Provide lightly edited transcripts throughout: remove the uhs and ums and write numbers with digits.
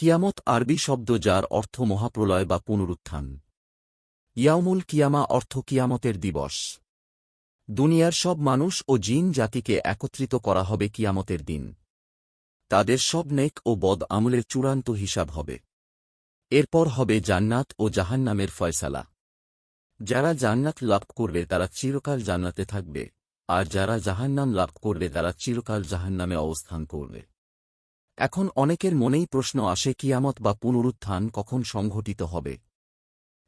কিয়ামত আরবি শব্দ যার অর্থ মহাপ্রলয় বা পুনরুত্থান। ইয়াউমুল কিয়ামা অর্থ কিয়ামতের দিবস। দুনিয়ার সব মানুষ ও জিন জাতিকে একত্রিত করা হবে কিয়ামতের দিন। তাদের সব নেক ও বদ আমলের চূড়ান্ত হিসাব হবে। এরপর হবে জান্নাত ও জাহান্নামের ফয়সালা। যারা জান্নাত লাভ করবে তারা চিরকাল জান্নাতে থাকবে, আর যারা জাহান্নাম লাভ করবে তারা চিরকাল জাহান্নামে অবস্থান করবে। এখন অনেকের মনেই প্রশ্ন আসে কিয়ামত বা পুনরুত্থান কখন সংঘটিত হবে।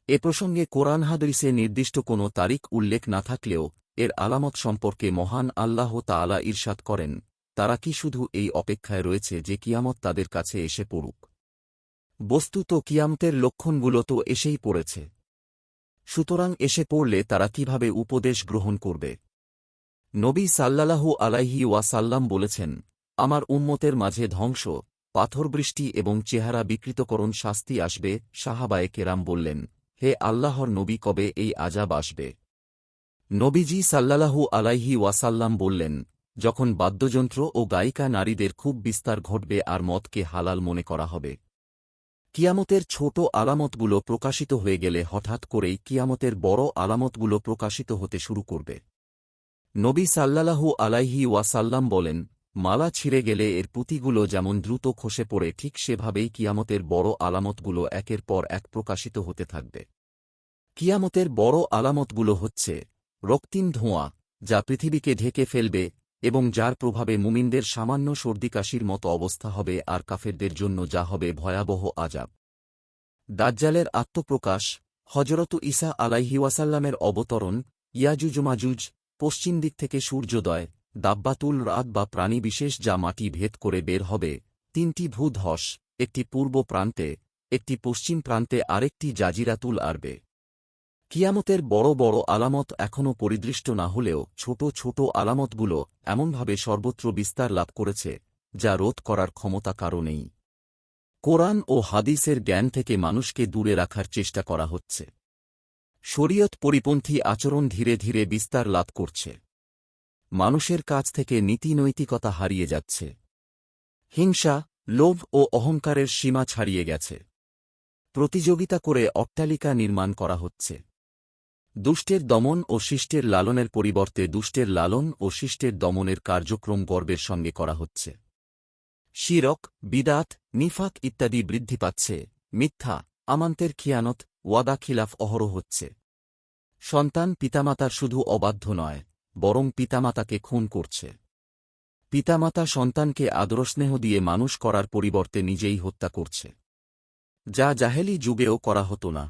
এ প্রসঙ্গে কোরআন হাদিসে নির্দিষ্ট কোনো তারিখ উল্লেখ না থাকলেও এর আলামত সম্পর্কে মহান আল্লাহ তাআলা ইরশাদ করেন, তারা কি শুধু এই অপেক্ষায় রয়েছে যে কিয়ামত তাদের কাছে এসে পড়ুক? বস্তুত কিয়ামতের লক্ষণগুলো তো এসেই পড়েছে। সুতরাং এসে পড়লে তারা কিভাবে উপদেশ গ্রহণ করবে? নবী সাল্লাল্লাহু আলাইহি ওয়াসাল্লাম বলেছেন, আমার উম্মতের মাঝে ধ্বংস, পাথরবৃষ্টি এবং চেহারা বিকৃতকরণ শাস্তি আসবে। সাহাবায়ে কেরাম বললেন, হে আল্লাহর নবী, কবে এই আযাব আসবে? নবীজি সাল্লাল্লাহু আলাইহি ওয়াসাল্লাম বললেন, যখন বাদ্যযন্ত্র ও গায়িকা নারীদের খুব বিস্তার ঘটবে আর মদকে হালাল মনে করা হবে। কিয়ামতের ছোট আলামতগুলো প্রকাশিত হয়ে গেলে হঠাৎ করেই কিয়ামতের বড় আলামতগুলো প্রকাশিত হতে শুরু করবে। নবী সাল্লাল্লাহু আলাইহি ওয়াসাল্লাম বলেন, মালা ছিঁড়ে গেলে এর পুঁতিগুলো যেমন দ্রুত খসে পড়ে ঠিক সেভাবেই কিয়ামতের বড় আলামতগুলো একের পর এক প্রকাশিত হতে থাকবে। কিয়ামতের বড় আলামতগুলো হচ্ছে রক্তিম ধোঁয়া, যা পৃথিবীকে ঢেকে ফেলবে এবং যার প্রভাবে মুমিনদের সামান্য সর্দিকাশির মতো অবস্থা হবে, আর কাফেরদের জন্য যা হবে ভয়াবহ আযাব। দাজ্জালের আত্মপ্রকাশ, হযরত ঈসা আলাইহি ওয়াসাল্লামের অবতরণ, ইয়াজুজ মাজুজ, পশ্চিম দিক থেকে সূর্যোদয়, দাব্বাতুল রাত বা প্রাণী বিশেষ যা মাটি ভেদ করে বের হবে, 3টি ভূধস, একটি পূর্ব প্রান্তে, একটি পশ্চিম প্রান্তে, আরেকটি জাজিরাতুল আরবে। কিয়ামতের বড় বড় আলামত এখনও পরিদৃষ্ট না হলেও ছোট ছোট আলামতগুলো এমনভাবে সর্বত্র বিস্তার লাভ করেছে যা রোধ করার ক্ষমতা কারও নেই। কোরআন ও হাদিসের জ্ঞান থেকে মানুষকে দূরে রাখার চেষ্টা করা হচ্ছে। শরীয়ত পরিপন্থী আচরণ ধীরে ধীরে বিস্তার লাভ করছে। মানুষের কাছ থেকে নীতি নৈতিকতা হারিয়ে যাচ্ছে। হিংসা, লোভ ও অহংকারের সীমা ছাড়িয়ে গেছে। প্রতিযোগিতা করে অট্টালিকা নির্মাণ করা হচ্ছে। দুষ্টের দমন ও শিষ্টের লালনের পরিবর্তে দুষ্টের লালন ও শিষ্টের দমনের কার্যক্রম গর্বের সঙ্গে করা হচ্ছে। শিরক, বিদাত, নিফাক ইত্যাদি বৃদ্ধি পাচ্ছে। মিথ্যা, আমানতের খিয়ানত, ওয়াদা খিলাফ অহরহ হচ্ছে। সন্তান পিতামাতার শুধু অবাধ্য নয়, বরং পিতামাতাকে খুন করছে। পিতামাতা সন্তানকে আদরস্নেহ দিয়ে মানুষ করার পরিবর্তে নিজেই হত্যা করছে, যা জাহেলি যুগেও করা হতো না।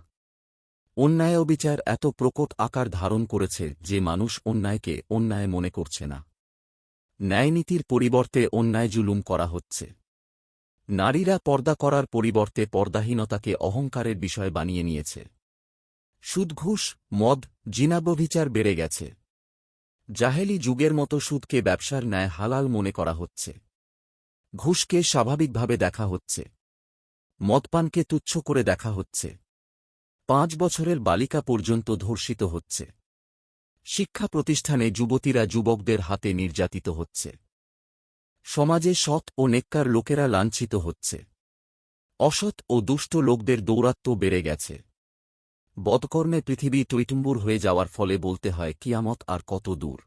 অন্যায় অবিচার এত প্রকট আকার ধারণ করেছে যে মানুষ অন্যায়কে অন্যায় মনে করছে না। ন্যায়নীতির পরিবর্তে অন্যায় জুলুম করা হচ্ছে। নারীরা পর্দা করার পরিবর্তে পর্দাহীনতাকে অহংকারের বিষয় বানিয়ে নিয়েছে। সুদঘুষ, মদ, জিনাবভিচার বেড়ে গেছে। জাহেলি যুগের মতো সুদকে ব্যবসার ন্যায় হালাল মনে করা হচ্ছে। ঘুষকে স্বাভাবিকভাবে দেখা হচ্ছে। মদপানকে তুচ্ছ করে দেখা হচ্ছে। 5 বছরের বালিকা পর্যন্ত ধর্ষিত হচ্ছে। শিক্ষা প্রতিষ্ঠানে যুবতীরা যুবকদের হাতে নির্যাতিত হচ্ছে। সমাজে সৎ ও নেককার লোকেরা লাঞ্ছিত হচ্ছে। অসৎ ও দুষ্ট লোকদের দৌরাত্ম্য বেড়ে গেছে। বদকর্মে পৃথিবী টইটুম্বুর হয়ে যাওয়ার ফলে বলতে হয় কিয়ামত আর কত দূর।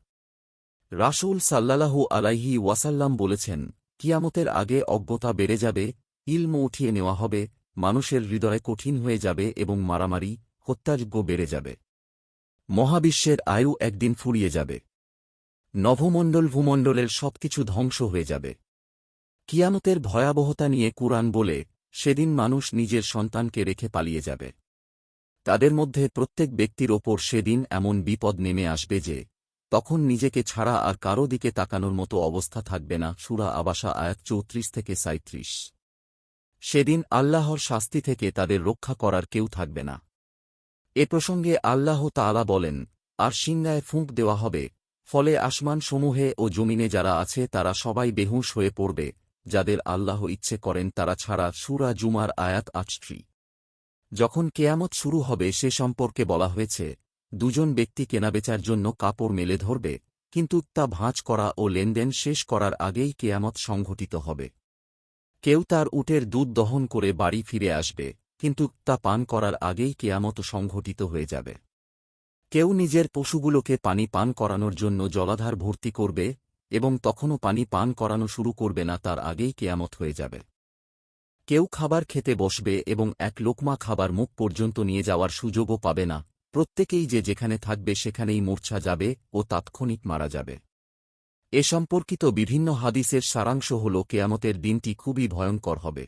রাসূল সাল্লাল্লাহু আলাইহি ওয়াসাল্লাম বলেছেন, কিয়ামতের আগে অজ্ঞতা বেড়ে যাবে, ইলম উঠিয়ে নেওয়া হবে, মানুষের হৃদয় কঠিন হয়ে যাবে এবং মারামারি, হত্যাযজ্ঞ বেড়ে যাবে। মহাবিশ্বের আয়ু একদিন ফুরিয়ে যাবে। নভমণ্ডল ভূমণ্ডলের সবকিছু ধ্বংস হয়ে যাবে। কিয়ামতের ভয়াবহতা নিয়ে কুরআন বলে, সেদিন মানুষ নিজের সন্তানকে রেখে পালিয়ে যাবে। তাদের মধ্যে প্রত্যেক ব্যক্তির ওপর সেদিন এমন বিপদ নেমে আসবে যে তখন নিজেকে ছাড়া আর কারো দিকে তাকানোর মতো অবস্থা থাকবে না। সূরা আবাসা আয়াত 34 থেকে 37। সেদিন আল্লাহর শাস্তি থেকে তাদের রক্ষা করার কেউ থাকবে না। এ প্রসঙ্গে আল্লাহ তাআলা বলেন, আর সিংহায় ফুঁক দেওয়া হবে, ফলে আসমান সমূহে ও জমিনে যারা আছে তারা সবাই বেহুঁশ হয়ে পড়বে, যাদের আল্লাহ ইচ্ছে করেন তারা ছাড়া। সূরা জুমার আয়াত 8। যখন কেয়ামত শুরু হবে সে সম্পর্কে বলা হয়েছে, দুজন ব্যক্তি কেনাবেচার জন্য কাপড় মেলে ধরবে, কিন্তু তা ভাঁজ করা ও লেনদেন শেষ করার আগেই কেয়ামত সংঘটিত হবে। কেউ তার উটের দুধ দহন করে বাড়ি ফিরে আসবে, কিন্তু তা পান করার আগেই কিয়ামত সংঘটিত হয়ে যাবে। কেউ নিজের পশুগুলোকে পানি পান করানোর জন্য জলাধার ভর্তি করবে, এবং তখনও পানি পান করানো শুরু করবে না, তার আগেই কিয়ামত হয়ে যাবে। কেউ খাবার খেতে বসবে এবং এক লোকমা খাবার মুখ পর্যন্ত নিয়ে যাওয়ার সুযোগও পাবে না, প্রত্যেকেই যে যেখানে থাকবে সেখানেই মূর্ছা যাবে ও তাৎক্ষণিক মারা যাবে। এ সম্পর্কিত বিভিন্ন হাদিসের সারাংশ হল কেয়ামতের দিনটি খুবই ভয়ঙ্কর হবে।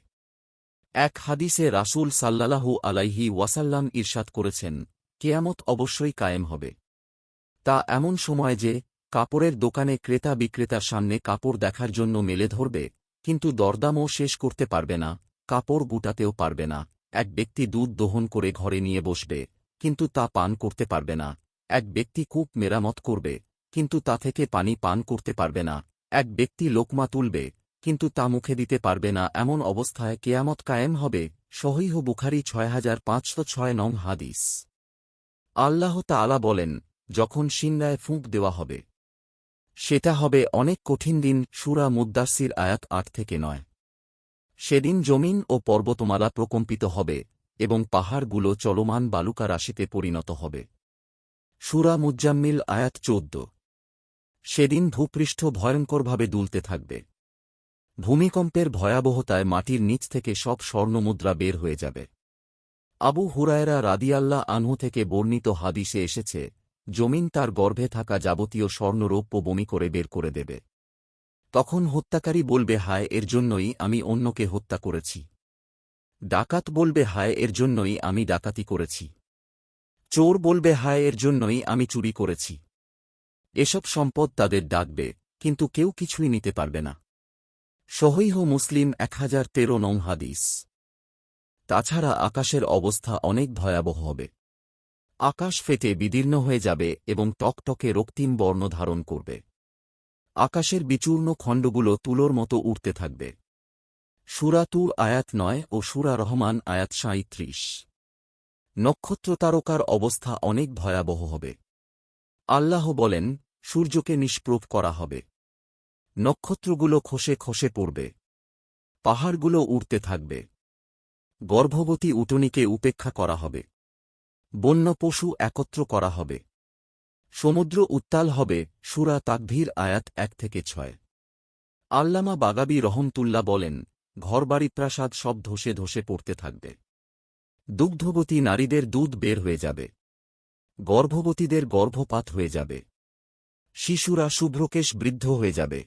এক হাদিসে রাসূল সাল্লাল্লাহু আলাইহি ওয়াসাল্লাম ইরশাদ করেছেন, কেয়ামত অবশ্যই কায়েম হবে। তা এমন সময় যে কাপড়ের দোকানে ক্রেতা বিক্রেতার সামনে কাপড় দেখার জন্য মেলে ধরবে, কিন্তু দরদামও শেষ করতে পারবে না, কাপড় গুটাতেও পারবে না। এক ব্যক্তি দুধ দোহন করে ঘরে নিয়ে বসবে, কিন্তু তা পান করতে পারবে না। এক ব্যক্তি কূপ মেরামত করবে, কিন্তু তা থেকে পানি পান করতে পারবে না। এক ব্যক্তি লোকমা তুলবে, কিন্তু তা মুখে দিতে পারবে না। এমন অবস্থায় কেয়ামত কায়েম হবে। সহীহ বুখারী 6506 নং হাদিস। আল্লাহ তাআলা বলেন, যখন সিংহায় ফুঁক দেওয়া হবে, সেটা হবে অনেক কঠিন দিন। সূরা মুদ্দাসসির আয়াত ৮ থেকে ৯। সেদিন জমিন ও পর্বতমালা প্রকম্পিত হবে এবং পাহাড়গুলো চলমান বালুকা রাশিতে পরিণত হবে। সূরা মুজ্জাম্মিল আয়াত ১৪। সেদিন ভূপৃষ্ঠ ভয়ঙ্করভাবে দুলতে থাকবে। ভূমিকম্পের ভয়াবহতায় মাটির নিচ থেকে সব স্বর্ণমুদ্রা বের হয়ে যাবে। আবু হুরায়রা রাদিয়াল্লাহু আনহু থেকে বর্ণিত হাদিসে এসেছে, জমিন তার গর্ভে থাকা যাবতীয় স্বর্ণরৌপ্য বমি করে বের করে দেবে। তখন হত্যাকারী বলবে, হায়, এর জন্যই আমি অন্যকে হত্যা করেছি। ডাকাত বলবে, হায়, এর জন্যই আমি ডাকাতি করেছি। চোর বলবে, হায়, এর জন্যই আমি চুরি করেছি। এসব সম্পদ তাদের ডাকবে, কিন্তু কেউ কিছুই নিতে পারবে না। সহীহ মুসলিম 1013 নং হাদিস। তাছাড়া আকাশের অবস্থা অনেক ভয়াবহ হবে। আকাশ ফেটে বিদীর্ণ হয়ে যাবে এবং টকটকে রক্তিম বর্ণ ধারণ করবে। আকাশের বিচূর্ণ খণ্ডগুলো তুলোর মতো উড়তে থাকবে। সূরা তুর আয়াত ৯ ও সূরা রহমান আয়াত ৩৭। নক্ষত্র তারকার অবস্থা অনেক ভয়াবহ হবে। আল্লাহ বলেন, সূর্যকে নিষ্প্রভ করা হবে। নক্ষত্রগুলো খসে খসে পড়বে। পাহাড়গুলো উড়তে থাকবে। গর্ভবতী উটনীকে উপেক্ষা করা হবে। বন্য পশু একত্র করা হবে। সমুদ্র উত্তাল হবে। সূরা তাকভীর আয়াত ১ থেকে ৬। আল্লামা বাগাবী রহমতুল্লাহ বলেন, ঘরবাড়ি প্রাসাদ সব ধসে ধসে পড়তে থাকবে। দুগ্ধবতী নারীদের দুধ বের হয়ে যাবে। গর্ভবতীদের গর্ভপাত হয়ে যাবে। শিশুরা শুভ্রকেশ বৃদ্ধ হয়ে যাবে।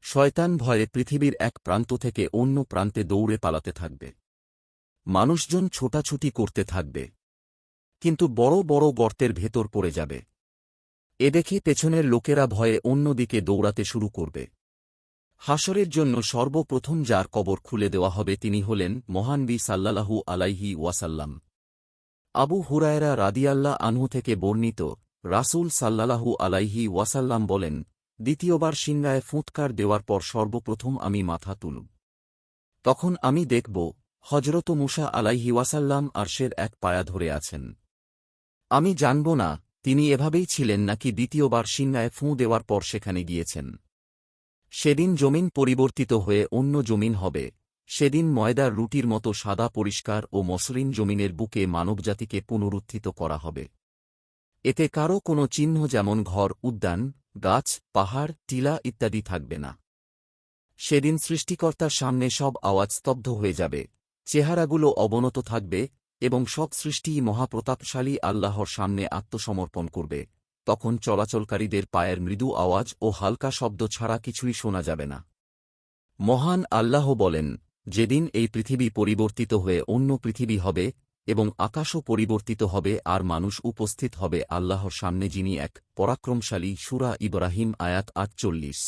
শয়তান ভয়ে পৃথিবীর এক প্রান্ত থেকে অন্য প্রান্তে দৌড়ে পালাতে থাকবে। মানুষজন ছোটাছুটি করতে থাকবে, কিন্তু বড় বড় গর্তের ভেতর পড়ে যাবে। এ দেখে পেছনের লোকেরা ভয়ে অন্যদিকে দৌড়াতে শুরু করবে। হাসরের জন্য সর্বপ্রথম যার কবর খুলে দেওয়া হবে তিনি হলেন মহানবী সাল্লাল্লাহু আলাইহি ওয়াসাল্লাম। আবু হুরায়রা রাদিয়াল্লাহু আনহু থেকে বর্ণিত, রাসূল সাল্লাল্লাহু আলাইহি ওয়াসাল্লাম বলেন, দ্বিতীয়বার সিংহায় ফুৎকার দেওয়ার পর সর্বপ্রথম আমি মাথা তুলব। তখন আমি দেখব হযরত মূসা আলাইহি ওয়াসাল্লাম আরশের এক পায়া ধরে আছেন। আমি জানব না তিনি এভাবেই ছিলেন নাকি দ্বিতীয়বার সিংহায় ফুঁ দেওয়ার পর সেখানে গিয়েছেন। সেদিন জমিন পরিবর্তিত হয়ে অন্য জমিন হবে। সেদিন ময়দার রুটির মতো সাদা পরিষ্কার ও মসৃণ জমিনের বুকে মানবজাতিকে পুনরুত্থিত করা হবে। এতে কারও কোনো চিহ্ন যেমন ঘর, উদ্যান, গাছ, পাহাড়, টিলা ইত্যাদি থাকবে না। সেদিন সৃষ্টিকর্তার সামনে সব আওয়াজ স্তব্ধ হয়ে যাবে, চেহারাগুলো অবনত থাকবে এবং সব সৃষ্টিই মহাপ্রতাপশালী আল্লাহর সামনে আত্মসমর্পণ করবে। তখন চলাচলকারীদের পায়ের মৃদু আওয়াজ ও হালকা শব্দ ছাড়া কিছুই শোনা যাবে না। মহান আল্লাহ বলেন, যেদিন এই পৃথিবী পরিবর্তিত হয়ে অন্য পৃথিবী হবে এবং আকাশও পরিবর্তিত হবে আর মানুষ উপস্থিত হবে আল্লাহর সামনে যিনি এক পরাক্রমশালী। সূরা ইব্রাহিম আয়াত ৪৮।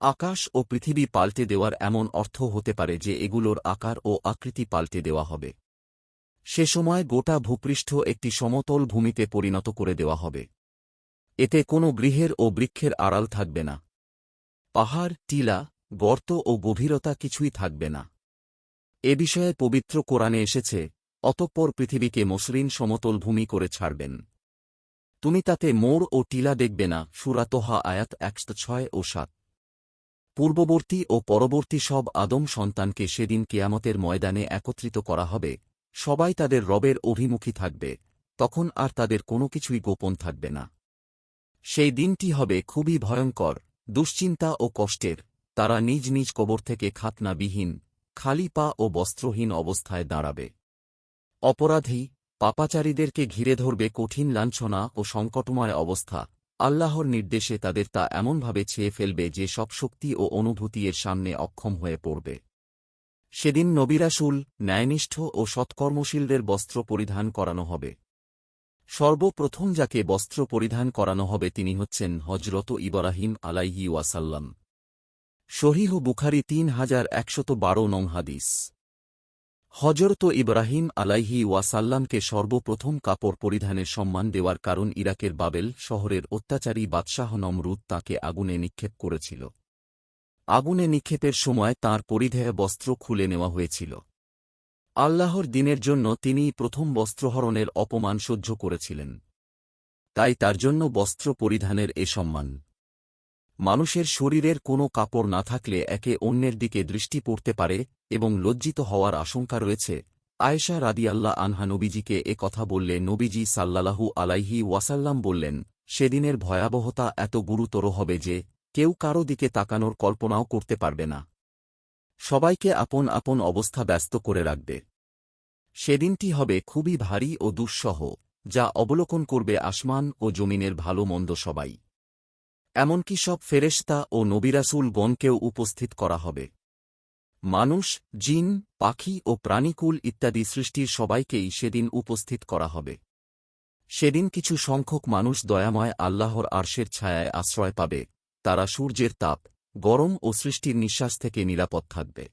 আকাশ ও পৃথিবী পাল্টে দেওয়ার এমন অর্থ হতে পারে যে এগুলোর আকার ও আকৃতি পাল্টে দেওয়া হবে। সে সময় গোটা ভূপৃষ্ঠ একটি সমতল ভূমিতে পরিণত করে দেওয়া হবে। এতে কোনো গৃহের ও বৃক্ষের আড়াল থাকবে না। পাহাড়, টিলা, গর্ত ও গভীরতা কিছুই থাকবে না। এ বিষয়ে পবিত্র কোরআনে এসেছে, অতঃপর পৃথিবীকে মসৃণ সমতল ভূমি করে ছাড়বেন। তুমি তাতে মোড় ও টিলা দেখবে না। সূরা তোহা আয়াত ১০৬ ও ৭। পূর্ববর্তী ও পরবর্তী সব আদম সন্তানকে সেদিন কিয়ামতের ময়দানে একত্রিত করা হবে, সবাই তাদের রবের অভিমুখী থাকবে, তখন আর তাদের কোনো কিছুই গোপন থাকবে না। সেই দিনটি হবে খুবই ভয়ঙ্কর, দুশ্চিন্তা ও কষ্টের। তারা নিজ নিজ কবর থেকে খাতনাবিহীন, খালি পা ও বস্ত্রহীন অবস্থায় দাঁড়াবে। অপরাধী, পাপাচারীদেরকে ঘিরে ধরবে কঠিন লাঞ্ছনা ও সংকটময় অবস্থা। আল্লাহর নির্দেশে তাদের তা এমনভাবে ছেয়ে ফেলবে যে সব শক্তি ও অনুভূতি এর সামনে অক্ষম হয়ে পড়বে। সেদিন নবী-রাসূল, ন্যায়নিষ্ঠ ও সৎকর্মশীলদের বস্ত্র পরিধান করানো হবে। সর্বপ্রথম যাকে বস্ত্র পরিধান করানো হবে তিনি হচ্ছেন হজরত ইব্রাহিম আলাইহি ওয়াসাল্লাম। সহিহ বুখারী 3112 নং হাদিস। হজরত ইব্রাহিম আলাইহি ওয়াসাল্লামকে সর্বপ্রথম কাপড় পরিধানের সম্মান দেওয়ার কারণ ইরাকের বাবেল শহরের অত্যাচারী বাদশাহ নমরুদ তাঁকে আগুনে নিক্ষেপ করেছিল। আগুনে নিক্ষেপের সময় তাঁর পরিধেয় বস্ত্র খুলে নেওয়া হয়েছিল। আল্লাহর দ্বীনের জন্য তিনিই প্রথম বস্ত্রহরণের অপমান সহ্য করেছিলেন। তাই তার জন্য বস্ত্র পরিধানের এ সম্মান। মানুষের শরীরের কোনো কাপড় না থাকলে একে অন্যের দিকে দৃষ্টি পড়তে পারে এবং লজ্জিত হওয়ার আশঙ্কা রয়েছে। আয়েশা রাদিয়াল্লাহু আনহা নবীজিকে এ কথা বললে নবীজি সাল্লাল্লাহু আলাইহি ওয়াসাল্লাম বললেন, সেদিনের ভয়াবহতা এত গুরুতর হবে যে কেউ কারো দিকে তাকানোর কল্পনাও করতে পারবে না। সবাইকে আপন আপন অবস্থা ব্যস্ত করে রাখবে। সেদিনটি হবে খুবই ভারী ও দুঃসহ, যা অবলোকন করবে আসমান ও জমিনের ভালো মন্দ সবাই। এমনকি সব ফেরেশতা ও নবী-রাসূল গণকেও উপস্থিত করা হবে। মানুষ, জিন, পাখি ও প্রাণীকুল ইত্যাদি সৃষ্টির সবাইকেই সেদিন উপস্থিত করা হবে। সেদিন কিছু সংখ্যক মানুষ দয়াময় আল্লাহর আরশের ছায়ায় আশ্রয় পাবে, তারা সূর্যের তাপ, গরম ও সৃষ্টির নিঃশ্বাস থেকে নিরাপদ থাকবে।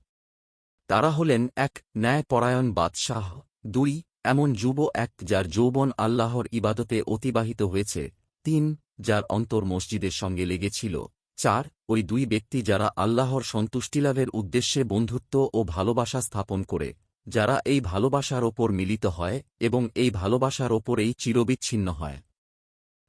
তারা হলেন ১. ন্যায়পরায়ণ বাদশাহ, ২. এমন যুব এক যার যৌবন আল্লাহর ইবাদতে অতিবাহিত হয়েছে, ৩. যার অন্তর মসজিদের সঙ্গে লেগেছিল, ৪. ওই দুই ব্যক্তি যারা আল্লাহর সন্তুষ্টিলাভের উদ্দেশ্যে বন্ধুত্ব ও ভালোবাসা স্থাপন করে, যারা এই ভালোবাসার ওপর মিলিত হয় এবং এই ভালোবাসার ওপরেই চিরবিচ্ছিন্ন হয়।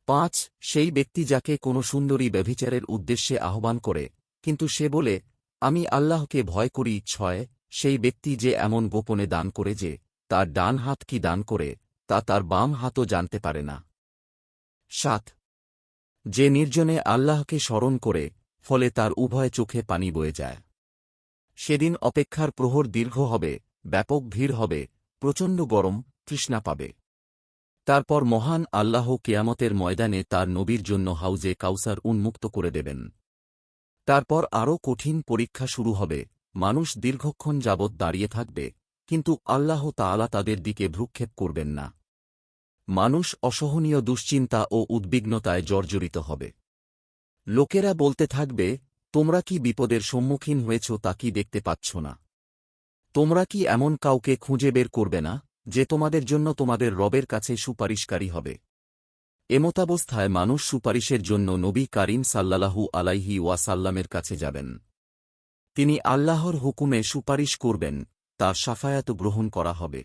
৫. সেই ব্যক্তি যাকে কোনো সুন্দরী ব্যভিচারের উদ্দেশ্যে আহ্বান করে, কিন্তু সে বলে, আমি আল্লাহকে ভয় করি। ৬. সেই ব্যক্তি যে এমন গোপনে দান করে যে তার ডান হাত কি দান করে তা তার বাম হাতও জানতে পারে না। ৭. যে নির্জনে আল্লাহকে স্মরণ করে, ফলে তার উভয় চোখে পানি বয়ে যায়। সেদিন অপেক্ষার প্রহর দীর্ঘ হবে, ব্যাপক ভিড় হবে, প্রচণ্ড গরম, তৃষ্ণা পাবে। তারপর মহান আল্লাহ কিয়ামতের ময়দানে তার নবীর জন্য হাউজে কাউসার উন্মুক্ত করে দেবেন। তারপর আরও কঠিন পরীক্ষা শুরু হবে, মানুষ দীর্ঘক্ষণ যাবৎ দাঁড়িয়ে থাকবে, কিন্তু আল্লাহ তাআলা তাদের দিকে ভ্রুক্ষেপ করবেন না। মানুষ অসহনীয় দুশ্চিন্তা ও উদ্বিগ্নতায় জর্জরিত হবে। লোকেরা বলতে থাকবে, তোমরা কি বিপদের সম্মুখীন হয়েছ তা কি দেখতে পাচ্ছ না? তোমরা কি এমন কাউকে খুঁজে বের করবে না, যে তোমাদের জন্য তোমাদের রবের কাছে সুপারিশকারী হবে? এমতাবস্থায় মানুষ সুপারিশের জন্য নবী কারীম সাল্লাল্লাহু আলাইহি ওয়াসাল্লামের কাছে যাবেন। তিনি আল্লাহর হুকুমে সুপারিশ করবেন, তার শাফায়াত গ্রহণ করা হবে।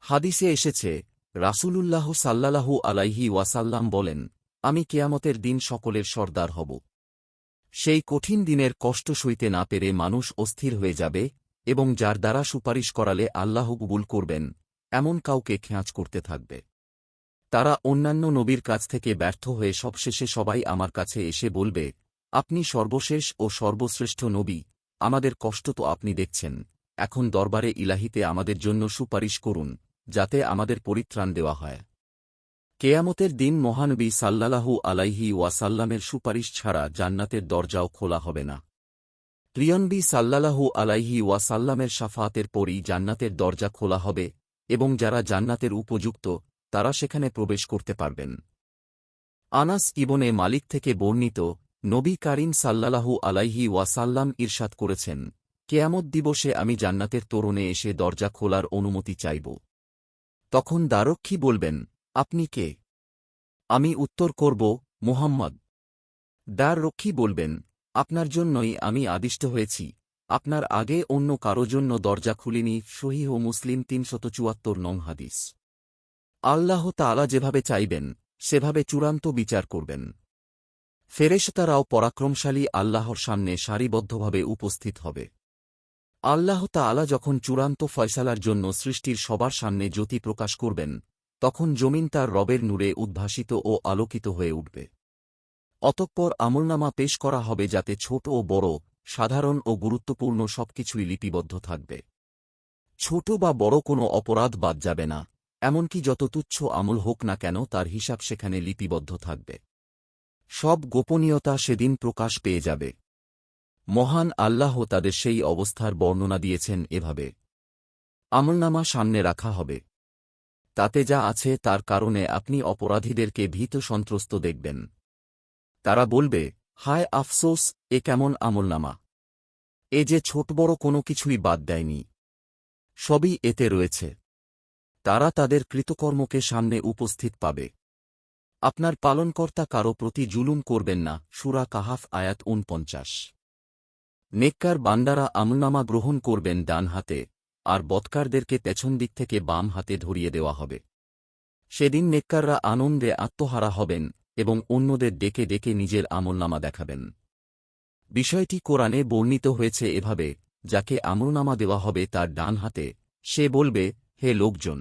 হাদিসে এসেছে, রাসূলুল্লাহ সাল্লাল্লাহু আলাইহি ওয়াসাল্লাম বলেন, আমি কিয়ামতের দিন সকলের সর্দার হব। সেই কঠিন দিনের কষ্ট সইতে না পেরে মানুষ অস্থির হয়ে যাবে এবং যার দ্বারা সুপারিশ করালে আল্লাহ কবুল করবেন, এমন কাউকে খেয়াঁচ করতে থাকবে। তারা অন্যান্য নবীর কাছ থেকে ব্যর্থ হয়ে সবশেষে সবাই আমার কাছে এসে বলবে, আপনি সর্বশেষ ও সর্বশ্রেষ্ঠ নবী, আমাদের কষ্ট তো আপনি দেখছেন, এখন দরবারে ইলাহিতে আমাদের জন্য সুপারিশ করুন, যাতে আমাদের পরিত্রাণ দেওয়া হয়। কেয়ামতের দিন মহানবী সাল্লাল্লাহু আলাইহি ওয়াসাল্লামের সুপারিশ ছাড়া জান্নাতের দরজাও খোলা হবে না। প্রিয়নবী সাল্লাল্লাহু আলাইহি ওয়াসাল্লামের শাফাআতের পরই জান্নাতের দরজা খোলা হবে এবং যারা জান্নাতের উপযুক্ত তারা সেখানে প্রবেশ করতে পারবেন। আনাস ইবনে মালিক থেকে বর্ণিত, নবী কারীম সাল্লাল্লাহু আলাইহি ওয়াসাল্লাম ইরশাদ করেছেন, কেয়ামত দিবসে আমি জান্নাতের তোরণে এসে দরজা খোলার অনুমতি চাইব। তখন দ্বাররক্ষী বলবেন, আপনি কে? আমি উত্তর করব, মুহাম্মদ। দ্বাররক্ষী বলবেন, আপনার জন্যই আমি আদিষ্ট হয়েছি, আপনার আগে অন্য কারো জন্য দরজা খুলিনি। সহিহ মুসলিম ৩৭৪ নং হাদিস। আল্লাহ তাআলা যেভাবে চাইবেন সেভাবে চূড়ান্ত বিচার করবেন। ফেরেশতারাও পরাক্রমশালী আল্লাহর সামনে সারিবদ্ধভাবে উপস্থিত হবে। আল্লাহ তাআলা যখন চূড়ান্ত ফয়সালার জন্য সৃষ্টির সবার সামনে জ্যোতি প্রকাশ করবেন, তখন জমিন তার রবের নূরে উদ্ভাসিত ও আলোকিত হয়ে উঠবে। অতঃপর আমলনামা পেশ করা হবে যাতে ছোট ও বড়, সাধারণ ও গুরুত্বপূর্ণ সবকিছুই লিপিবদ্ধ থাকবে। ছোট বা বড় কোনো অপরাধ বাদ যাবে না, এমনকি যত তুচ্ছ আমল হোক না কেন তার হিসাব সেখানে লিপিবদ্ধ থাকবে। সব গোপনীয়তা সেদিন প্রকাশ পেয়ে যাবে। মহান আল্লাহ তাদের সেই অবস্থার বর্ণনা দিয়েছেন এভাবে: আমলনামা সামনে রাখা হবে। তাতে যা আছে তার কারণে আপনি অপরাধীদেরকে ভীত সন্ত্রস্ত দেখবেন। তারা বলবে, হায় আফসোস, এ কেমন আমলনামা! এ যে ছোট বড় কোনো কিছুই বাদ দেয়নি, সবই এতে রয়েছে। তারা তাদের কৃতকর্মকে সামনে উপস্থিত পাবে। আপনার পালনকর্তা কারো প্রতি জুলুম করবেন না। সূরা কাহাফ আয়াত ৪৯। নেককার বান্দারা আমলনামা গ্রহণ করবেন ডান হাতে, আর বদকারদেরকে পেছন দিক থেকে বাম হাতে ধরিয়ে দেওয়া হবে। সেদিন নেককাররা আনন্দে আত্মহারা হবেন এবং অন্যদের ডেকে ডেকে নিজের আমলনামা দেখাবেন। বিষয়টি কোরআনে বর্ণিত হয়েছে এভাবে: যাকে আমলনামা দেওয়া হবে তার ডান হাতে, সে বলবে, হে লোকজন,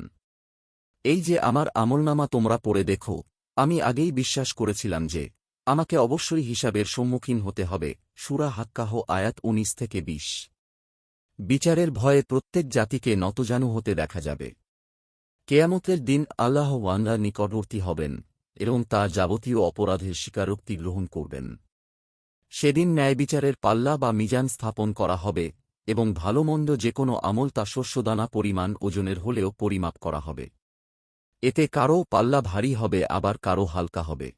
এই যে আমার আমলনামা, তোমরা পড়ে দেখো। আমি আগেই বিশ্বাস করেছিলাম যে আমাকে অবশ্যই হিসাবের সম্মুখীন হতে হবে। সূরা হাক্কাহ আয়াত ১৯ থেকে ২০। বিচারের ভয়ে প্রত্যেক জাতিকে নতজানু হতে দেখা যাবে। কেয়ামতের দিন আল্লাহ ওয়ান্দার নিকটবর্তী হবেন এবং তার যাবতীয় অপরাধের স্বীকারোক্তি গ্রহণ করবেন। সেদিন ন্যায়বিচারের পাল্লা বা মিজান স্থাপন করা হবে এবং ভালোমন্দ যে কোনো আমল তা শস্যদানা পরিমাণ ওজনের হলেও পরিমাপ করা হবে। এতে কারও পাল্লা ভারী হবে, আবার কারও হালকা হবে।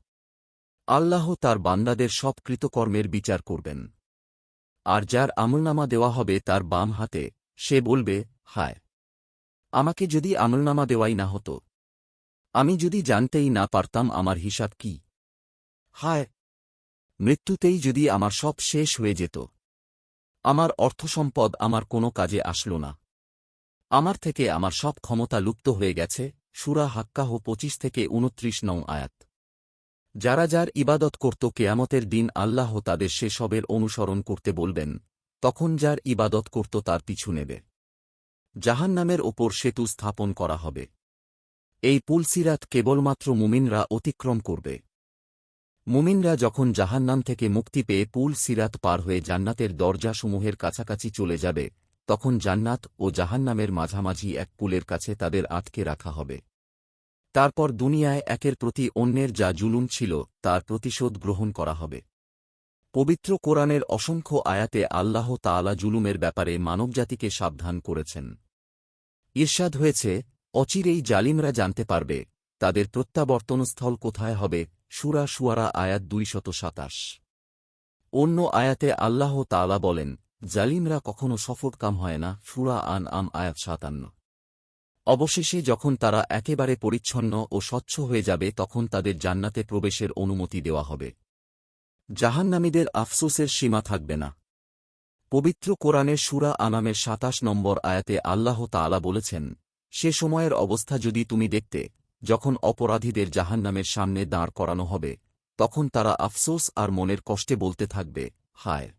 আল্লাহ তার বান্দাদের সব কৃতকর্মের বিচার করবেন। আর যার আমলনামা দেওয়া হবে তার বাম হাতে, সে বলবে, হায়, আমাকে যদি আমলনামা দেওয়াই না হতো! আমি যদি জানতেই না পারতাম আমার হিসাব কি! হায়, মৃত্যুতেই যদি আমার সব শেষ হয়ে যেত! আমার অর্থসম্পদ আমার কোনো কাজে আসল না। আমার থেকে আমার সব ক্ষমতা লুপ্ত হয়ে গেছে। সূরা হাক্কাহ ২৫ থেকে ২৯ নং আয়াত। যারা যার ইবাদত করত, কেয়ামতের দিন আল্লাহ তাদের সে সবের অনুসরণ করতে বলবেন। তখন যার ইবাদত করত তার পিছু নেবে। জাহান্নামের ওপর সেতু স্থাপন করা হবে। এই পুল সিরাত কেবলমাত্র মুমিনরা অতিক্রম করবে। মুমিনরা যখন জাহান্নাম থেকে মুক্তি পেয়ে পুল সিরাত পার হয়ে জান্নাতের দরজাসমূহের কাছাকাছি চলে যাবে, তখন জান্নাত ও জাহান্নামের মাঝামাঝি এক পুলের কাছে তাদের আটকে রাখা হবে। তারপর দুনিয়ায় একের প্রতি অন্যের যা জুলুম ছিল তার প্রতিশোধ গ্রহণ করা হবে। পবিত্র কোরআনের অসংখ্য আয়াতে আল্লাহ তাআলা জুলুমের ব্যাপারে মানবজাতিকে সাবধান করেছেন। ইরশাদ হয়েছে, অচিরেই জালিমরা জানতে পারবে তাদের প্রত্যাবর্তনস্থল কোথায় হবে। সূরা শুআরা আয়াত ২২৭। অন্য আয়াতে আল্লাহ তাআলা বলেন, জালিমরা কখনো সফলকাম হয় না। সূরা আনআম আয়াত ৫৭। অবশেষে যখন তারা একেবারে পরিচ্ছন্ন ও স্বচ্ছ হয়ে যাবে তখন তাদের জান্নাতে প্রবেশের অনুমতি দেওয়া হবে। জাহান্নামীদের আফসোসের সীমা থাকবে না। পবিত্র কোরআনের সূরা আনামের ২৭ নম্বর আয়াতে আল্লাহ তাআলা বলেছেন, সে সময়ের অবস্থা যদি তুমি দেখতে, যখন অপরাধীদের জাহান্নামের সামনে দাঁড় করানো হবে, তখন তারা আফসোস আর মনের কষ্টে বলতে থাকবে, হায়,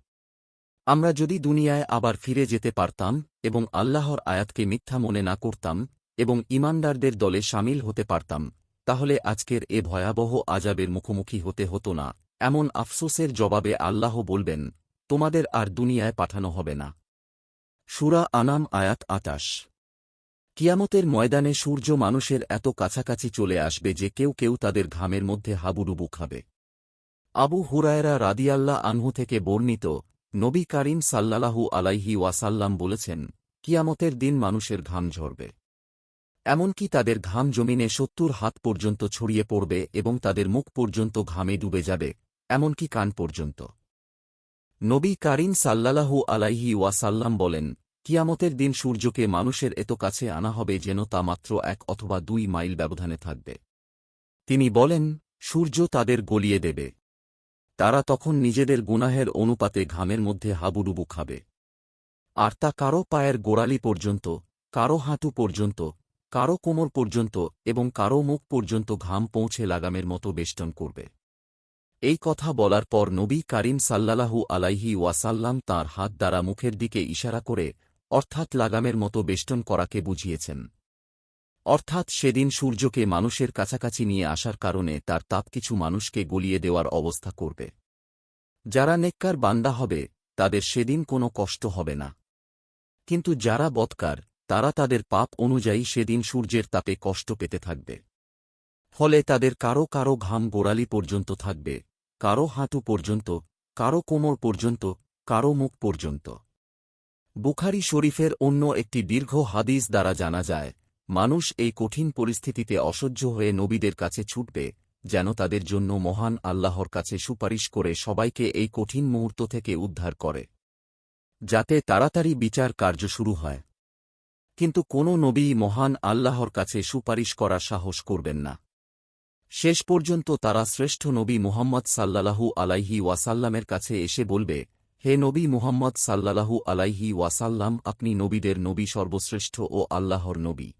আমরা যদি দুনিয়ায় আবার ফিরে যেতে পারতাম এবং আল্লাহর আয়াতকে মিথ্যা মনে না করতাম এবং ঈমানদারদের দলে শামিল হতে পারতাম, তাহলে আজকের এ ভয়াবহ আযাবের মুখোমুখি হতে হতো না। এমন আফসোসের জবাবে আল্লাহ বলবেন, তোমাদের আর দুনিয়ায় পাঠানো হবে না। সূরা আনাম আয়াত ২৮। কিয়ামতের ময়দানে সূর্য মানুষের এত কাছাকাছি চলে আসবে যে কেউ কেউ তাদের ঘামের মধ্যে হাবুডুবু খাবে। আবু হুরায়রা রাদিয়াল্লাহু আনহু থেকে বর্ণিত, নবী কারীম সাল্লাল্লাহু আলাইহি ওয়াসাল্লাম বলেছেন, কিয়ামতের দিন মানুষের ঘাম ঝরবে। এমনকি তাদের ঘাম জমিনে ৭০ হাত পর্যন্ত ছড়িয়ে পড়বে এবং তাদের মুখ পর্যন্ত ঘামে ডুবে যাবে, এমনকি কান পর্যন্ত। নবী কারীম সাল্লাল্লাহু আলাইহি ওয়াসাল্লাম বলেন, কিয়ামতের দিন সূর্যকে মানুষের এত কাছে আনা হবে যেন তা মাত্র ১ অথবা ২ মাইল ব্যবধানে থাকবে। তিনি বলেন, সূর্য তাদের গলিয়ে দেবে। তারা তখন নিজেদের গুনাহের অনুপাতে ঘামের মধ্যে হাবুডুবু খাবে। আর তা কারো পায়ের গোড়ালি পর্যন্ত, কারো হাঁটু পর্যন্ত, কারো কোমর পর্যন্ত এবং কারো মুখ পর্যন্ত ঘাম পৌঁছে লাগামের মতো বেষ্টন করবে। এই কথা বলার পর নবী কারীম সাল্লাল্লাহু আলাইহি ওয়াসাল্লাম তাঁর হাত দ্বারা মুখের দিকে ইশারা করে অর্থাৎ লাগামের মতো বেষ্টন করাকে বুঝিয়েছেন। অর্থাৎ সেদিন সূর্যকে মানুষের কাছাকাছি নিয়ে আসার কারণে তার তাপ কিছু মানুষকে গলিয়ে দেওয়ার অবস্থা করবে। যারা নেককার বান্দা হবে তাদের সেদিন কোনো কষ্ট হবে না, কিন্তু যারা বদকার তারা তাদের পাপ অনুযায়ী সেদিন সূর্যের তাপে কষ্ট পেতে থাকবে। ফলে তাদের কারো কারো ঘাম গোড়ালি পর্যন্ত থাকবে, কারো হাঁটু পর্যন্ত, কারো কোমর পর্যন্ত, কারো মুখ পর্যন্ত। বুখারী শরীফের অন্য একটি দীর্ঘ হাদিস দ্বারা জানা যায়, মানুষ এই কঠিন পরিস্থিতিতে অসহ্য হয়ে নবীদের কাছে ছুটবে, যেন তাদের জন্য মহান আল্লাহর কাছে সুপারিশ করে সবাইকে এই কঠিন মুহূর্ত থেকে উদ্ধার করে, যাতে তাড়াতাড়ি বিচার কার্য শুরু হয়। কিন্তু কোনো নবী মহান আল্লাহর কাছে সুপারিশ করার সাহস করবেন না। শেষ পর্যন্ত তারা শ্রেষ্ঠ নবী মুহাম্মদ সাল্লাল্লাহু আলাইহি ওয়াসাল্লামের কাছে এসে বলবে, হে নবী মুহাম্মদ সাল্লাল্লাহু আলাইহি ওয়াসাল্লাম, আপনি নবীদের নবী, সর্বশ্রেষ্ঠ ও আল্লাহর নবী।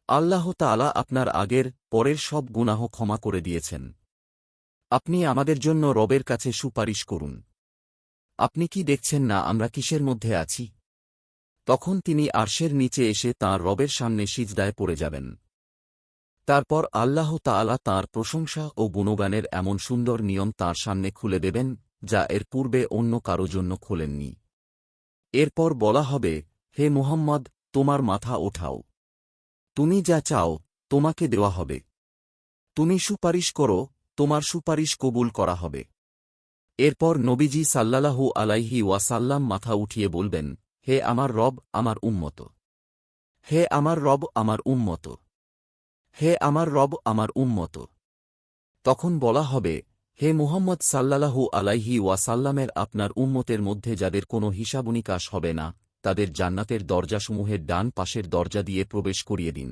আল্লাহ তাআলা আপনার আগের পরের সব গুনাহ ক্ষমা করে দিয়েছেন। আপনি আমাদের জন্য রবের কাছে সুপারিশ করুন। আপনি কি দেখছেন না আমরা কিসের মধ্যে আছি? তখন তিনি আরশের নিচে এসে তাঁর রবের সামনে সিজদায় পড়ে যাবেন। তারপর আল্লাহ তাআলা তাঁর প্রশংসা ও গুণগানের এমন সুন্দর নিয়ম তাঁর সামনে খুলে দেবেন, যা এর পূর্বে অন্য কারো জন্য খোলেননি। এরপর বলা হবে, হে মুহাম্মদ, তোমার মাথা ওঠাও। তুমি যা চাও তোমাকে দেওয়া হবে। তুমি সুপারিশ করো, তোমার সুপারিশ কবুল করা হবে। এরপর নবীজি সাল্লাল্লাহু আলাইহি ওয়াসাল্লাম মাথা উঠিয়ে বলবেন, হে আমার রব, আমার উম্মত। হে আমার রব, আমার উম্মত। হে আমার রব, আমার উম্মত। তখন বলা হবে, হে মুহাম্মদ সাল্লাল্লাহু আলাইহি ওয়াসাল্লামের আপনার উম্মতের মধ্যে যাদের কোনো হিসাবনিকাশ হবে না, তাদের জান্নাতের দরজাসমূহের ডান পাশের দরজা দিয়ে প্রবেশ করিয়ে দিন।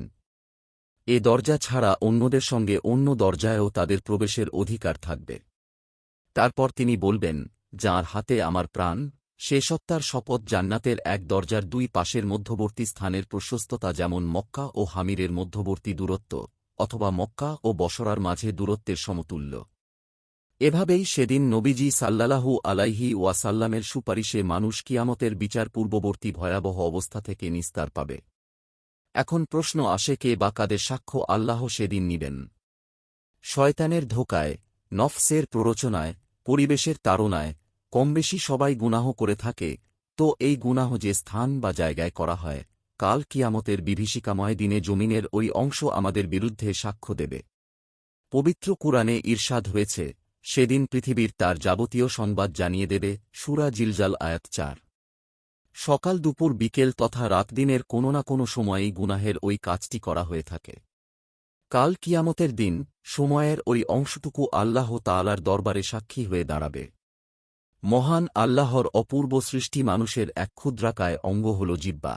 এ দরজা ছাড়া অন্যদের সঙ্গে অন্য দরজায়ও তাদের প্রবেশের অধিকার থাকবে। তারপর তিনি বলবেন, যাঁর হাতে আমার প্রাণ, সে সত্তার শপথ, জান্নাতের এক দরজার দুই পাশের মধ্যবর্তী স্থানের প্রশস্ততা যেমন মক্কা ও হামিরের মধ্যবর্তী দূরত্ব, অথবা মক্কা ও বসরার মাঝে দূরত্বের সমতুল্য। এভাবেই সেদিন নবীজি সাল্লাল্লাহু আলাইহি ওয়াসাল্লামের সুপারিশে মানুষ কিয়ামতের বিচার পূর্ববর্তী ভয়াবহ অবস্থা থেকে নিস্তার পাবে। এখন প্রশ্ন আসে, কে বা কাদের সাক্ষ্য আল্লাহ সেদিন নিবেন? শয়তানের ধোঁকায়, নফসের প্ররোচনায়, পরিবেশের তাড়নায় কমবেশি সবাই গুনাহ করে থাকে, তো এই গুনাহ যে স্থান বা জায়গায় করা হয়, কাল কিয়ামতের বিভীষিকাময় দিনে জমিনের ওই অংশ আমাদের বিরুদ্ধে সাক্ষ্য দেবে। পবিত্র কুরআনে ইরশাদ হয়েছে, সেদিন পৃথিবীর তার যাবতীয় সংবাদ জানিয়ে দেবে। সূরা জিলজাল আয়াত ৪। সকাল, দুপুর, বিকেল তথা রাত, দিনের কোনো না কোনো সময়েই গুনাহের ওই কাজটি করা হয়ে থাকে। কাল কিয়ামতের দিন সময়ের ওই অংশটুকু আল্লাহ তাআলার দরবারে সাক্ষী হয়ে দাঁড়াবে। মহান আল্লাহর অপূর্ব সৃষ্টি মানুষের এক ক্ষুদ্রাকায় অঙ্গ হল জিহ্বা।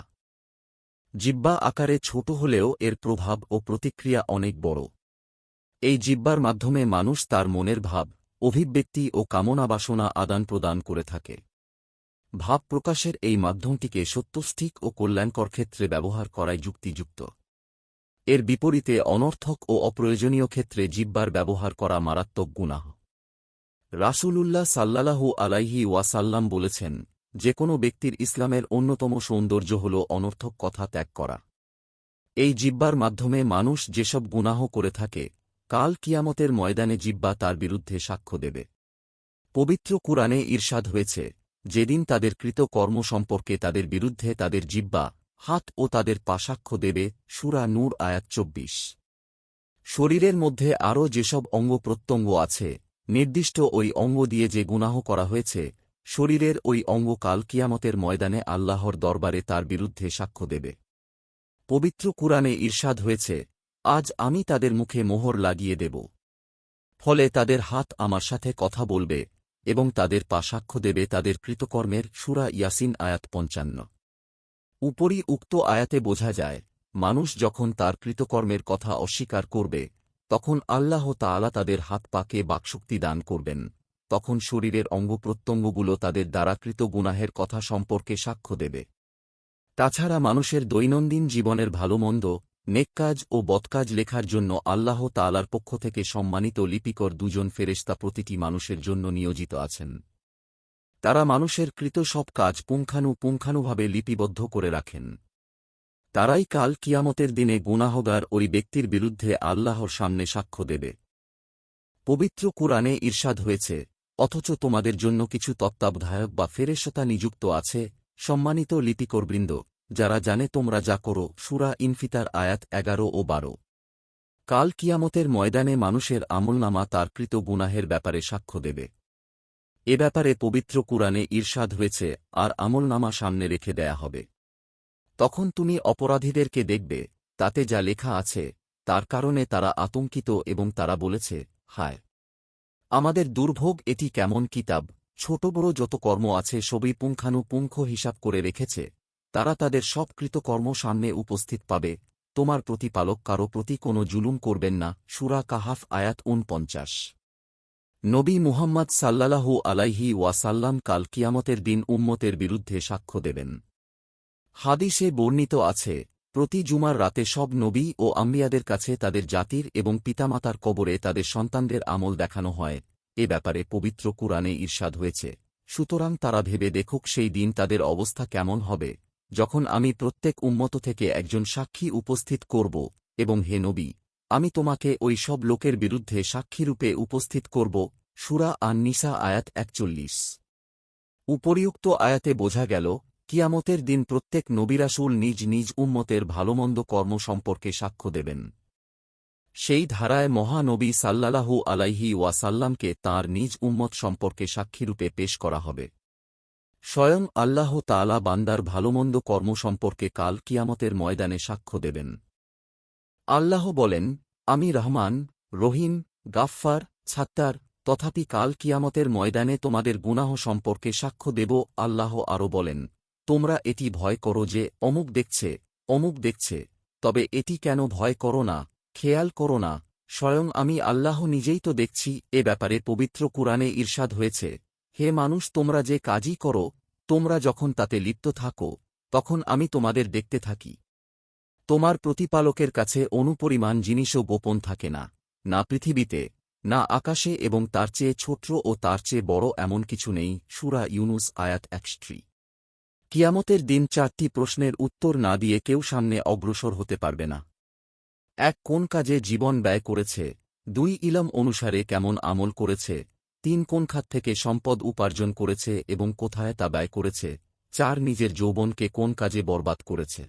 জিহ্বা আকারে ছোট হলেও এর প্রভাব ও প্রতিক্রিয়া অনেক বড়। এই জিহ্বার মাধ্যমে মানুষ তার মনের ভাব, অভিব্যক্তি ও কামনা বাসনা আদান প্রদান করে থাকে। ভাব প্রকাশের এই মাধ্যমটিকে সত্যস্থিক ও কল্যাণকর ক্ষেত্রে ব্যবহার করাই যুক্তিযুক্ত। এর বিপরীতে অনর্থক ও অপ্রয়োজনীয় ক্ষেত্রে জিহ্বার ব্যবহার করা মারাত্মক গুনাহ। রাসূলুল্লাহ সাল্লাল্লাহু আলাইহি ওয়াসাল্লাম বলেছেন, যে কোনো ব্যক্তির ইসলামের অন্যতম সৌন্দর্য হল অনর্থক কথা ত্যাগ করা। এই জিহ্বার মাধ্যমে মানুষ যেসব গুনাহ করে থাকে, কাল কিয়ামতের ময়দানে জিহ্বা তার বিরুদ্ধে সাক্ষ্য দেবে। পবিত্র কুরআনে ইরশাদ হয়েছে, যেদিন তাদের কৃত কর্ম সম্পর্কে তাদের বিরুদ্ধে তাদের জিহ্বা, হাত ও তাদের পা সাক্ষ্য দেবে। সূরা নূর আয়াত ২৪। শরীরের মধ্যে আরও যেসব অঙ্গ প্রত্যঙ্গ আছে, নির্দিষ্ট ওই অঙ্গ দিয়ে যে গুনাহ করা হয়েছে, শরীরের ওই অঙ্গ কাল কিয়ামতের ময়দানে আল্লাহর দরবারে তার বিরুদ্ধে সাক্ষ্য দেবে। পবিত্র কুরআনে ইরশাদ হয়েছে, আজ আমি তাদের মুখে মোহর লাগিয়ে দেব। ফলে তাদের হাত আমার সাথে কথা বলবে এবং তাদের পা সাক্ষ্য দেবে তাদের কৃতকর্মের। সূরা ইয়াসিন আয়াত ৫৫। উপরি উক্ত আয়াতে বোঝা যায়, মানুষ যখন তার কৃতকর্মের কথা অস্বীকার করবে, তখন আল্লাহ তাআলা তাদের হাত পাকে বাকশক্তি দান করবেন। তখন শরীরের অঙ্গপ্রত্যঙ্গগুলো তাদের দ্বারা কৃত গুনাহের কথা সম্পর্কে সাক্ষ্য দেবে। তাছাড়া মানুষের দৈনন্দিন জীবনের ভালোমন্দ, নেককাজ ও বদকাজ লেখার জন্য আল্লাহ তাআলার পক্ষ থেকে সম্মানিত লিপিকর দুজন ফেরেশতা প্রতিটি মানুষের জন্য নিয়োজিত আছেন। তারা মানুষের কৃত সব কাজ পুঙ্খানুপুঙ্খানুভাবে লিপিবদ্ধ করে রাখেন। তারাই কাল কিয়ামতের দিনে গুনাহগার ওই ব্যক্তির বিরুদ্ধে আল্লাহর সামনে সাক্ষ্য দেবে। পবিত্র কুরআনে ইরশাদ হয়েছে, অথচ তোমাদের জন্য কিছু তত্ত্বাবধায়ক বা ফেরেশতা নিযুক্ত আছে, সম্মানিত লিপিকরবৃন্দ, যারা জানে তোমরা যা করো। সূরা ইনফিতার আয়াত 11 ও 12। কাল কিয়ামতের ময়দানে মানুষের আমলনামা তার কৃত গুনাহের ব্যাপারে সাক্ষ্য দেবে। এ ব্যাপারে পবিত্র কুরআনে ইরশাদ হয়েছে, আর আমলনামা সামনে রেখে দেয়া হবে। তখন তুমি অপরাধীদেরকে দেখবে, তাতে যা লেখা আছে তার কারণে তারা আতঙ্কিত এবং তারা বলেছে, হায় আমাদের দুর্ভোগ, এটি কেমন কিতাব, ছোট বড় যত কর্ম আছে সবই পুঙ্খানুপুঙ্খ হিসাব করে রেখেছে। তারা তাদের সব কৃতকর্ম সামনে উপস্থিত পাবে। তোমার প্রতিপালক কারো প্রতি কোনো জুলুম করবেন না। সূরা কাহাফ আয়াত ৪৯। নবী মুহাম্মদ সাল্লাল্লাহু আলাইহি ওয়াসাল্লাম কাল কিয়ামতের দিন উম্মতের বিরুদ্ধে সাক্ষ্য দেবেন। হাদিসে বর্ণিত আছে, প্রতি জুমার রাতে সব নবী ও আম্বিয়াদের কাছে তাদের জাতির এবং পিতামাতার কবরে তাদের সন্তানদের আমল দেখানো হয়। এ ব্যাপারে পবিত্র কুরআনে ইরশাদ হয়েছে, সুতরাং তারা ভেবে দেখুক সেই দিন তাদের অবস্থা কেমন হবে, যখন আমি প্রত্যেক উম্মত থেকে একজন সাক্ষী উপস্থিত করব, এবং হে নবী, আমি তোমাকে ওই সব লোকের বিরুদ্ধে সাক্ষীরূপে উপস্থিত করব। সূরা আন-নিসা আয়াত ৪১। উপরিউক্ত আয়াতে বোঝা গেল, কিয়ামতের দিন প্রত্যেক নবী রাসূল নিজ নিজ উম্মতের ভালোমন্দ কর্ম সম্পর্কে সাক্ষ্য দেবেন। সেই ধারায় মহানবী সাল্লাল্লাহু আলাইহি ওয়াসাল্লামকে তাঁর নিজ উম্মত সম্পর্কে সাক্ষীরূপে পেশ করা হবে। স্বয়ং আল্লাহ তাআলা বান্দার ভালোমন্দ কর্ম সম্পর্কে কাল কিয়ামতের ময়দানে সাক্ষ্য দেবেন। আল্লাহ বলেন, আমি রহমান, রহিম, গাফফার, ছাত্তার। তথাপি কাল কিয়ামতের ময়দানে তোমাদের গুনাহ সম্পর্কে সাক্ষ্য দেব। আল্লাহ আরও বলেন, তোমরা এটি ভয় করো যে অমুক দেখছে, অমুক দেখছে, তবে এটি কেন ভয় করো না, খেয়াল করো না, স্বয়ং আমি আল্লাহ নিজেই তো দেখছি। এ ব্যাপারে পবিত্র কুরআনে ইরশাদ হয়েছে, হে মানুষ, তোমরা যে কাজই করো, তোমরা যখন তাতে লিপ্ত থাকো, তখন আমি তোমাদের দেখতে থাকি। তোমার প্রতিপালকের কাছে অনুপরিমাণ জিনিসও গোপন থাকে না, না পৃথিবীতে, না আকাশে, এবং তার চেয়ে ছোট ও তার চেয়ে বড় এমন কিছু নেই। সূরা ইউনুস আয়াত 61। কিয়ামতের দিন 4টি প্রশ্নের উত্তর না দিয়ে কেউ সামনে অগ্রসর হতে পারবে না। 1. কোন কাজে জীবন ব্যয় করেছে? 2. ইলম অনুসারে কেমন আমল করেছে? 3. কোন খাত থেকে সম্পদ উপার্জন করেছে এবং কোথায় তা ব্যয় করেছে? 4. নিজের যৌবনকে কোন কাজে বরবাদ করেছে?